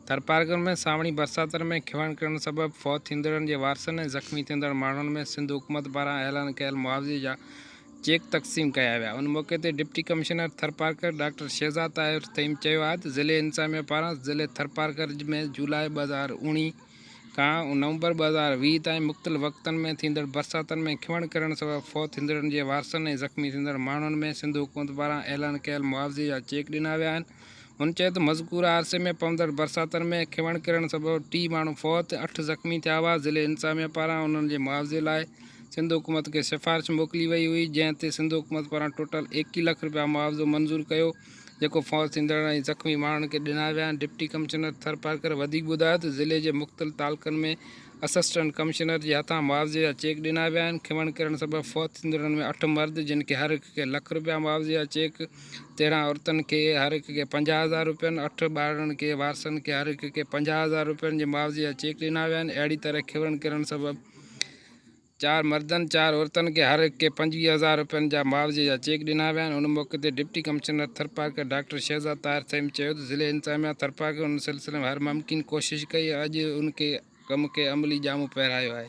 थरपारकर में सावणी बरसातनि में खिवण करण सबबि फौत थींदड़नि जे वारसनि ऐं ज़ख़्मी थींदड़ माण्हुनि में सिंध हुकूमत पारां ऐलान कयल मुआवज़े जा चेक तक़सीम कया विया। उन मौक़े ते deputy commissioner Tharparkar doctor Shahzad Tahir तईम चयो आहे त ज़िले इंतिज़ामिया पारां ज़िले थरपारकर में जुलाई 2019 खां नवंबर 2020 ताईं मुख़्तलिफ़ वक़्तनि में थींदड़ बरसातनि में खिवण करण सबबि फौत थींदड़नि जे वारसनि ऐं ज़ख़्मी थींदड़ माण्हुनि में सिंध हुकूमत पारां ऐलान कयल मुआवज़े जा चेक ॾिना विया आहिनि। हुन चयो त मज़कूरा अरसे में पवंदड़ बरसातनि में खिवण करण सबबि 3 माण्हू फौत 8 ज़ख़्मी थिया हुआ। ज़िले इंतिज़ामिया पारां उन्हनि जे मुआवज़े लाइ सिंध हुकूमत खे सिफ़ारिश मोकिली वई हुई, जंहिं ते सिंध हुकूमत पारां टोटल 21 लख रुपया मुआवज़ो मंज़ूर कयो, जेको फौत थींदड़ ऐं ज़ख़्मी माण्हुनि खे ॾिना विया आहिनि। डिप्टी कमिश्नर थरपारकर वधीक ॿुधायो त ज़िले जे मुख़्तलिफ़ तालुक़नि में असिस्टेंट कमिश्नर जे हथां मुआवज़े जा चेक ॾिना विया आहिनि। खिवण करण सबबि फौत थींदड़नि में 8 मर्द, जिन खे हर हिक खे लख रुपया मुआवज़े जा चेक, 13 औरतुनि खे हर हिक खे 50,000 रुपयनि, 8 ॿारनि खे वारसनि खे हर हिक खे 50,000 रुपयनि जे मुआवज़े जा चेक ॾिना विया आहिनि। अहिड़ी तरह खिवण करण सबबि 4 मर्दनि 4 औरतुनि खे हर हिक खे 25,000 रुपयनि जा मुआवज़े जा चेक ॾिना विया आहिनि। उन मौक़े ते deputy commissioner Tharparkar doctor Shahzad Tahir तईम चयो त ज़िले इंतिज़ामिया थरपारकर उन सिलसिले में हर मुमकिन कोशिश कई। अॼु उनके कम खे अमली जामो पहिरायो आहे।